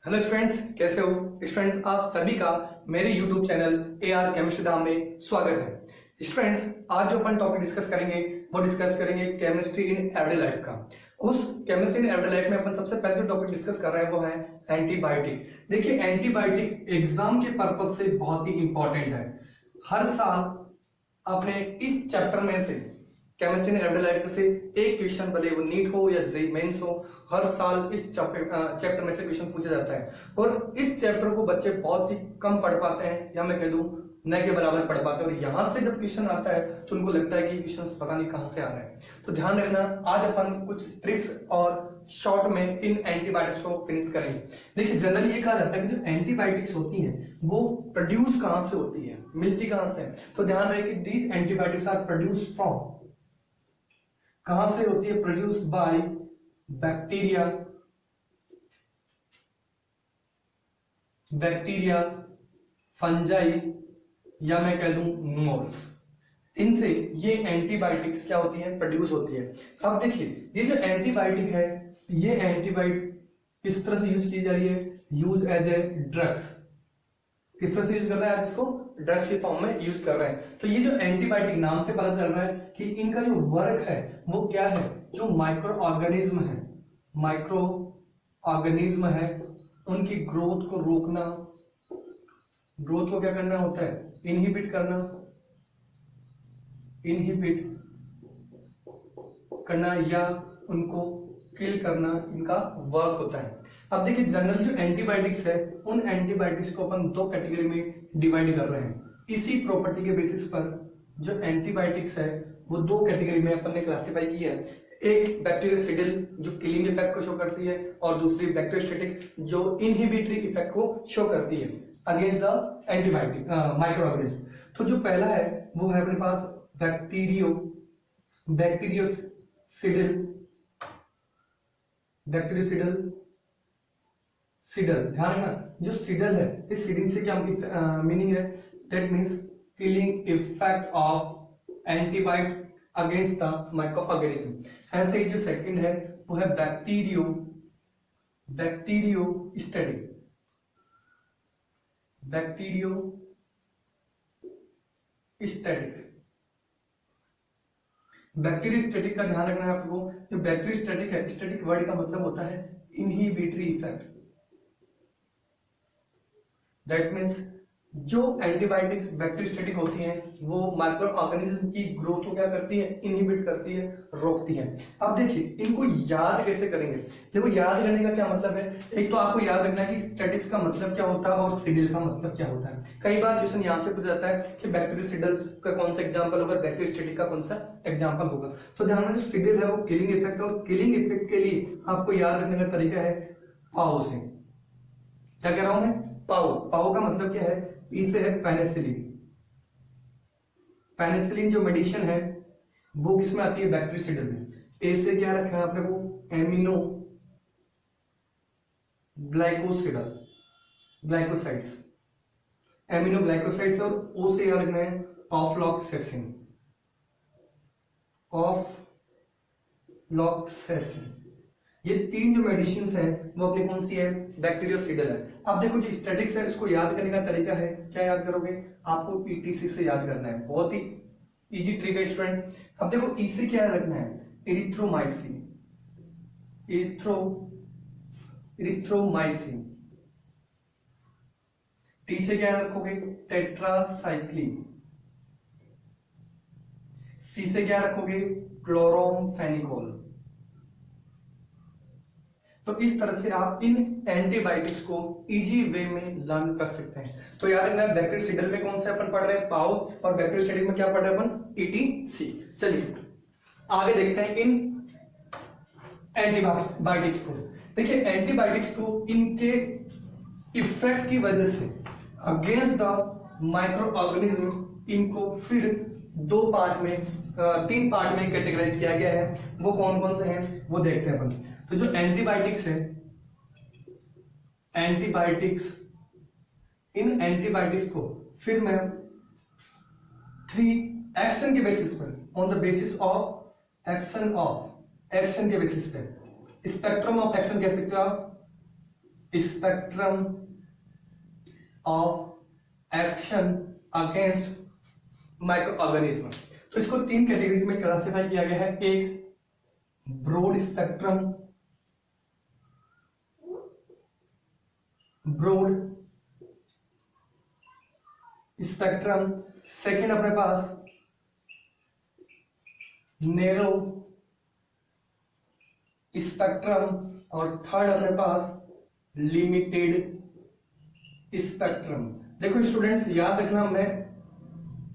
Hello students, कैसे हो students. आप सभी का मेरे यूट्यूब चैनल AR केमिस्ट्री धाम में स्वागत है। स्टूडेंट्स, आज जो अपन टॉपिक डिस्कस करेंगे वो डिस्कस करेंगे केमिस्ट्री इन एवरीडे लाइफ का। उस केमिस्ट्री इन एवरीडे लाइफ में अपन सबसे पहले जो टॉपिक डिस्कस कर रहे हैं वो है एंटीबायोटिक। देखिए, एंटीबायोटिक एग्जाम के पर्पज से बहुत ही इंपॉर्टेंट है। हर साल अपने इस चैप्टर में से केमिस्ट्री इन एवरीडे लाइफ से एक क्वेश्चन, भले वो नीट हो या जेईई मेंस हो, हर साल इस चैप्टर में से क्वेश्चन पूछा जाता है। और इस चैप्टर को बच्चे बहुत ही कम पढ़ पाते हैं, या मैं कह दूं न के बराबर पढ़ पाते हैं। और यहां से जब क्वेश्चन आता है तो उनको लगता है कि क्वेश्चन पता नहीं कहां से आ रहे हैं। तो ध्यान रखना, आज अपन कुछ ट्रिक्स और शॉर्ट में इन एंटीबायोटिक्स को फिनिश करेंगे। देखिए, जनरली ये कहा जाता है कि जो एंटीबायोटिक्स होती हैं वो प्रोड्यूस कहां से होती है, मिलती कहां से है। तो ध्यान रहे कि these antibiotics are produce from, कहां से होती है, प्रोड्यूस बाय बैक्टीरिया, फंजाई, या मैं कह दूं मोल्स। इनसे ये एंटीबायोटिक्स क्या होती है, प्रोड्यूस होती है। अब देखिए, ये जो एंटीबायोटिक है, ये एंटीबायोटिक किस तरह से यूज की जा रही है, यूज एज ए ड्रग्स। किस तरह से यूज कर रहे हैं, आज इसको ड्रग्स के फॉर्म में यूज कर रहे हैं। तो ये जो एंटीबायोटिक नाम से पता चल रहा है कि इनका जो वर्क है वो क्या है, जो माइक्रो ऑर्गेनिज्म है उनकी ग्रोथ को रोकना, ग्रोथ को क्या करना होता है, इनहिबिट करना या उनको किल करना, इनका वर्क होता है। अब देखिए, जनरल जो एंटीबायोटिक्स है उन एंटीबायोटिक्स को अपन दो कैटेगरी में डिवाइड कर रहे हैं। इसी प्रॉपर्टी के बेसिस पर जो एंटीबायोटिक्स है वो दो कैटेगरी में अपन ने क्लासिफाई किया है। एक बैक्टीरियोसिडल जो किलिंग इफेक्ट को शो करती है, और दूसरी बैक्टीरियोस्टैटिक जो इनहिबिटरी इफेक्ट को शो करती है against the antibiotic micro organism. तो जो पहला है वो है अपने पास बैक्टीरियोसिडल। ध्यान रखना, जो सिडल है, इस सीडिंग से क्या मीनिंग है, that means killing effect of antibiotic against the micro organism. ऐसे ही जो सेकंड है वो है बैक्टीरियोस्टैटिक। बैक्टीरियोस्टैटिक का ध्यान रखना है आपको। जो बैक्टीरियोस्टैटिक है, स्टैटिक वर्ड का मतलब होता है इनहिबिटरी इफेक्ट। दैट मीन्स जो एंटीबायोटिक्स बैक्टीरियोस्टैटिक होती हैं वो माइक्रो ऑर्गेनिज्म की ग्रोथ को क्या करती है, इनहिबिट करती है, रोकती है। अब देखिए, इनको याद कैसे करेंगे। देखो, याद करने का क्या मतलब है, एक तो आपको याद रखना है कि स्टैटिक्स का मतलब क्या होता है और सिडल का मतलब क्या होता है। कई बार क्वेश्चन यहाँ से पूछा जाता है कि बैक्टीरियोसिडल का कौन सा एग्जाम्पल होगा, बैक्टीरियोस्टैटिक का कौन सा एग्जाम्पल होगा। तो ध्यान में, जो सिडल है वो किलिंग इफेक्ट, और किलिंग इफेक्ट के लिए आपको याद रखने का तरीका है पाओ से। क्या कह रहा हूं मैं, पाओ का मतलब क्या है, पी से है पेनिसिलिन जो मेडिसिन है वो किसमें आती है, बैक्टीरियोसिडल में। ए से क्या रखा है आपने को, एमिनो ग्लाइकोसाइड्स, और ओ से क्या रखना है, ऑफ्लॉक्सेसिन। ये तीन जो मेडिसिन है वो अपनी कौन सी है, बैक्टीरियोसिडल है। अब देखो, जो स्टैटिक्स है इसको याद करने का तरीका है, क्या याद करोगे, आपको पीटीसी से याद करना है। बहुत ही इजी ट्रिक है स्टूडेंट्स। अब देखो, ई से क्या रखना है, इरिथ्रोमाइसिन। टी से क्या रखोगे, टेट्रासाइक्लिन। सी से क्या रखोगे, क्लोरोमफेनिकोल। तो इस तरह से आप इन एंटीबायोटिक्स को इजी वे में लर्न कर सकते हैं। तो याद रखना, बैक्टीरियोसिडल में कौन से अपन पढ़ रहे हैं, पाओ, और बैक्टीरियोस्टैटिक में क्या पढ़ रहे हैं अपन, ईटीसी। चलिए आगे देखते हैं इन एंटीबायोटिक्स को। देखिए, एंटीबायोटिक्स को इनके इफेक्ट की वजह से अगेंस्ट द माइक्रो ऑर्गेनिज्म इनको फिर तीन पार्ट में कैटेगराइज किया गया है। वो कौन कौन से हैं वो देखते हैं अपन। तो जो एंटीबायोटिक्स है, इन एंटीबायोटिक्स को फिर मैं 3 एक्शन के बेसिस पर, on the basis of action के बेसिस पे, स्पेक्ट्रम ऑफ एक्शन कह सकते हो आप, spectrum of action against micro organism. तो इसको 3 कैटेगरीज में क्लासिफाई किया गया है। एक ब्रॉड स्पेक्ट्रम, सेकेंड अपने पास नैरो स्पेक्ट्रम और थर्ड अपने पास लिमिटेड स्पेक्ट्रम। देखो स्टूडेंट्स, याद रखना, मैं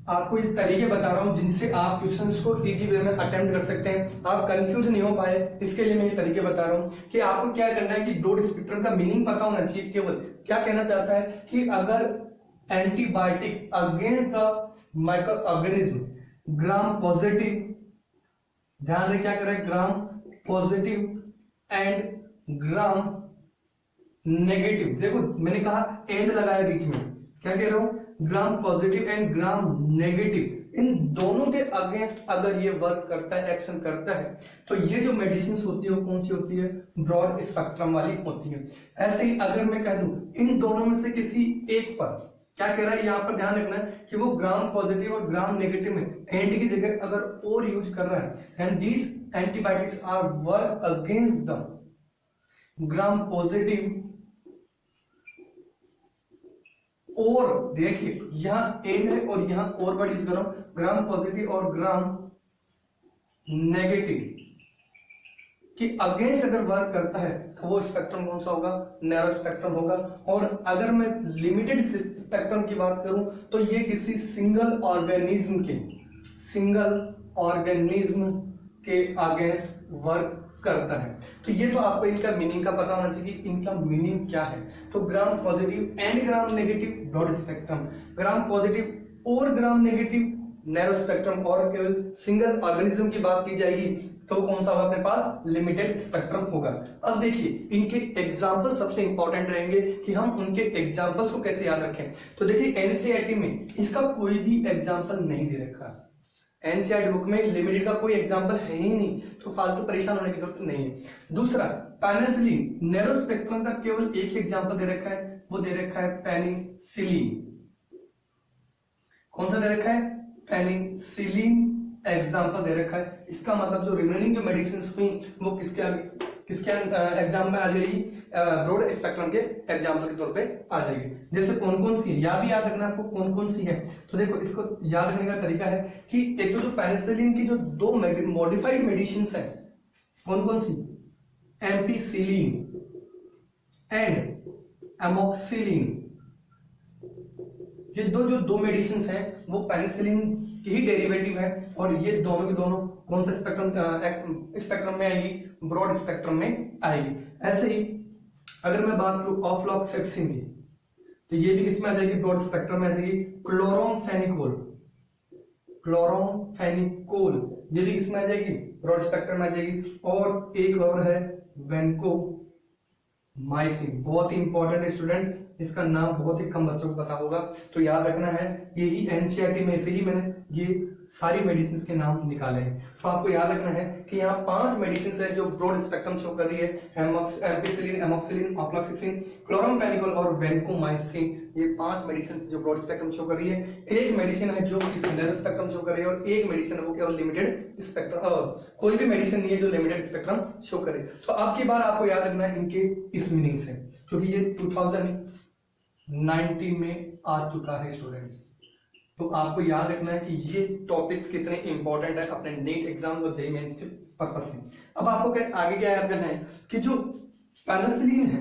आपको ये तरीके बता रहा हूं जिनसे आप क्वेश्चंस को इजी वे में अटेम्प्ट कर सकते हैं, आप कंफ्यूज नहीं हो पाए, इसके लिए मैं ये तरीके बता रहा हूं कि आपको क्या करना है कि ब्रॉड स्पेक्ट्रम का मीनिंग पता होना चाहिए। केवल क्या कहना चाहता है कि अगर antibiotic against the micro organism gram positive, ध्यान रहे क्या कर रहा है, ग्राम पॉजिटिव एंड ग्राम नेगेटिव। देखो मैंने कहा एंड लगाया बीच में, क्या कह रहा हूं, gram positive and gram negative, इन दोनों के अगेंस्ट अगर ये वर्क करता है, एक्शन करता है, तो ये जो मेडिसिन होती है वो कौन सी होती है, ब्रॉड स्पेक्ट्रम वाली होती है। ऐसे ही अगर मैं कह दूं इन दोनों में से किसी एक पर, क्या कह रहा है यहाँ पर ध्यान रखना है कि वो ग्राम पॉजिटिव और ग्राम नेगेटिव में एंड की जगह अगर और यूज कर रहा है, and these antibiotics are work against the gram positive, और देखिए यहां एन है और यहां और वर्ड यूज कर रहा हूं, ग्राम पॉजिटिव और ग्राम नेगेटिव कि अगेंस्ट अगर वर्क करता है तो वो स्पेक्ट्रम कौन सा होगा, नैरो स्पेक्ट्रम होगा। और अगर मैं लिमिटेड स्पेक्ट्रम की बात करूं तो ये किसी सिंगल ऑर्गेनिज्म के अगेंस्ट वर्क करता है। तो ये तो आपको इनका मीनिंग का पता होना चाहिए, इनका मीनिंग क्या है। तो gram positive and gram negative broad spectrum, gram positive और ग्राम नेगेटिव नैरो स्पेक्ट्रम, और केवल सिंगल ऑर्गेनिज्म की बात की जाएगी तो कौन सा होगा अपने पास, लिमिटेड स्पेक्ट्रम होगा। अब देखिए इनके एग्जाम्पल सबसे इंपॉर्टेंट रहेंगे कि हम उनके एग्जाम्पल्स को कैसे याद रखें। तो देखिए एनसीईआरटी में इसका कोई भी एग्जाम्पल नहीं दे रखा, एनसीईआरटी बुक में लिमिटेड का कोई एग्जांपल है ही नहीं, तो फालतू परेशान होने की जरूरत नहीं है। दूसरा, पेनिसिलिन नैरो स्पेक्ट्रम का केवल एक ही एग्जांपल दे रखा है, वो दे रखा है पेनिसिलिन। कौन सा दे रखा है, पेनिसिलिन एग्जांपल दे रखा है। इसका मतलब जो रिमेनिंग जो मेडिसिन हुई वो किसके एग्जाम में आ जाएगी, ब्रॉड स्पेक्ट्रम के एग्जाम्पल के तौर पे आ जाएगी। जैसे कौन कौन सी है, या भी याद रखना आपको कौन कौन सी है। तो देखो इसको याद रखने का तरीका है कि एक तो जो पेनिसिलिन की जो 2 मॉडिफाइड मेडिसिन है, कौन कौन सी, एम्पिसिलिन एंड एमोक्सिलिन, ये जो 2 मेडिसिन हैं वो पेनिसिलिन की ही डेरिवेटिव है, और ये दोनों के दोनों कौन सा स्पेक्ट्रम में आएगी, ब्रॉड स्पेक्ट्रम में आएगी। ऐसे ही अगर मैं बात करूं ऑफ्लॉक्सेक्सिन की, तो ये भी किसमें आ जाएगी, ब्रॉड स्पेक्ट्रम में आ जाएगी। क्लोरोमफेनिकोल ये भी किसमें आ जाएगी, ब्रॉड स्पेक्ट्रम में आ जाएगी। और एक और है वेंकोमाइसिन, बहुत ही इंपॉर्टेंट है स्टूडेंट, इसका नाम बहुत ही कम बच्चों को पता होगा, तो याद रखना है। यही एनसीईआरटी में से ही मैंने ये सारी मेडिसिन के नाम निकाले हैं। तो आपको याद रखना है कि यहाँ 5 मेडिसिन है जो ब्रॉड स्पेक्ट्रम शो कर रही है, एम्पिसिलिन, एमोक्सिलिन, ऑफ्लॉक्सेक्सिन, क्लोरोमफेनिकोल और वेंकोमाइसिन। ये 5 मेडिसिन जो ब्रॉड स्पेक्ट्रम शो कर रही है। एक मेडिसिन है जो नैरो स्पेक्ट्रम शो कर रही है, और एक मेडिसिन है वो केवल लिमिटेड स्पेक्ट्रम, कोई भी मेडिसिन नहीं है जो लिमिटेड स्पेक्ट्रम शो करे। तो अब की बार आपको याद रखना है इनके इस मीनिंग से, क्योंकि ये 2019 में आ चुका है स्टूडेंट्स। तो आपको याद रखना है कि ये टॉपिक्स कितने इंपॉर्टेंट है अपने नीट एग्जाम और जेईई मेंस के पर्पस से। अब आपको आगे क्या याद करना है कि जो पेनिसिलिन है,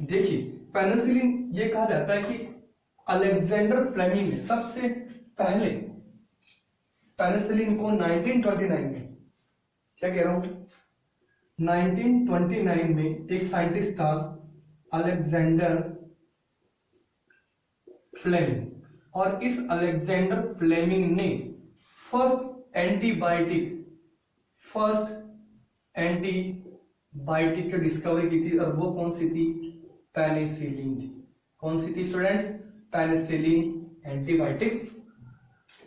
देखिए पेनिसिलिन ये कहा जाता है कि अलेक्जेंडर फ्लेमिंग ने सबसे पहले पेनिसिलिन को 1929 में, क्या कह रहा हूं, 1929 में एक साइंटिस्ट था अलेक्जेंडर फ्लेमिंग, और इस अलेक्जेंडर फ्लेमिंग ने फर्स्ट एंटीबायोटिक की डिस्कवरी की थी, और वो कौन सी थी, पेनिसिलिन थी। कौन सी थी स्टूडेंट्स, पेनिसिलिन एंटीबायोटिक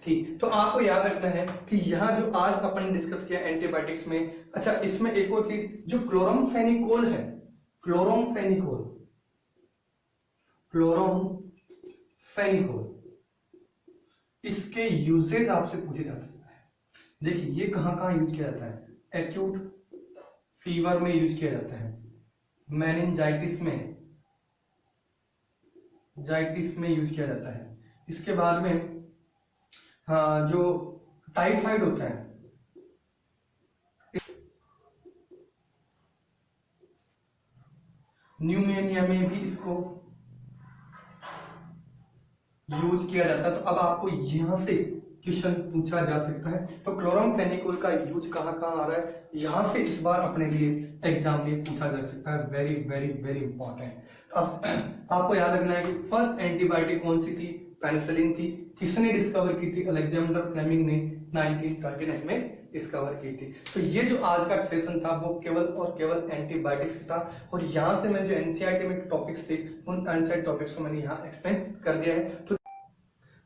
थी। तो आपको याद रखना है कि यहाँ जो आज अपन डिस्कस किया एंटीबायोटिक्स में, अच्छा इसमें एक और चीज जो क्लोरोमफेनिकोल है, क्लोरोमफेनिकोल क्लोरोमफेनिकोल, इसके यूजेज आपसे पूछे जा सकता है। देखिए ये कहाँ कहाँ यूज किया जाता है, एक्यूट फीवर में यूज किया जाता है, मेनिंजाइटिस में यूज किया जाता है। इसके बाद में हाँ, जो टाइफाइड होता है, न्यूमोनिया में भी इसको यूज किया जाता है। तो अब आपको यहां से क्वेश्चन पूछा जा सकता है, तो क्लोरमफेनिकोल का यूज कहाँ कहाँ आ रहा है, यहां से इस बार अपने लिए एग्जाम में पूछा जा सकता है। Very very very important. अब आपको याद रखना है कि फर्स्ट एंटीबायोटिक कौन सी थी, पेनिसिलिन थी। किसने डिस्कवर की थी, अलेक्जेंडर फ्लेमिंग ने 1939 में डिस्कवर की थी। तो ये जो आज का सेशन था वो केवल और केवल एंटीबायोटिक्स था, और यहाँ से मैं जो एनसीईआरटी में टॉपिक्स थे उन एनसीईआरटी टॉपिक्स को मैंने यहाँ एक्सप्लेन कर दिया है।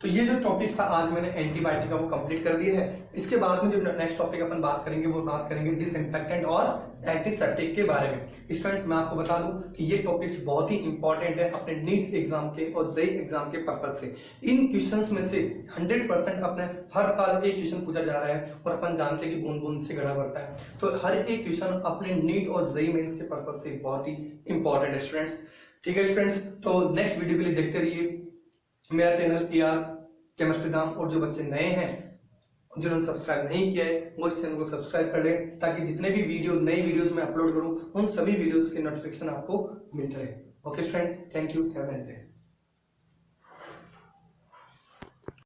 तो ये जो टॉपिक था आज मैंने एंटीबायोटिक का वो कंप्लीट कर दिया है। इसके बाद में जो नेक्स्ट टॉपिक अपन बात करेंगे वो बात करेंगे डिसइंफेक्टेंट और एंटीसेप्टिक के बारे में। स्टूडेंट्स मैं आपको बता दूं कि ये टॉपिक्स बहुत ही इंपॉर्टेंट है अपने नीट एग्जाम के और जेईई एग्जाम के पर्पज से। इन क्वेश्चंस में से 100% अपने हर साल एक क्वेश्चन पूछा जा रहा है, और अपन जानते हैं कि बूंद बूंद से घड़ा भरता है। तो हर एक क्वेश्चन अपने नीट और जेईई मेंस के पर्पज से बहुत ही इंपॉर्टेंट है स्टूडेंट्स। ठीक है स्टूडेंट्स, तो नेक्स्ट वीडियो के लिए देखते रहिए मेरा चैनल एआर केमिस्ट्री धाम। और जो बच्चे नए हैं जिन्होंने सब्सक्राइब नहीं किया है वो इस चैनल को सब्सक्राइब कर लें, ताकि जितने भी नई वीडियोस मैं अपलोड करूं उन सभी वीडियोस के नोटिफिकेशन आपको मिलते रहे। Okay students, thank you, have a nice day.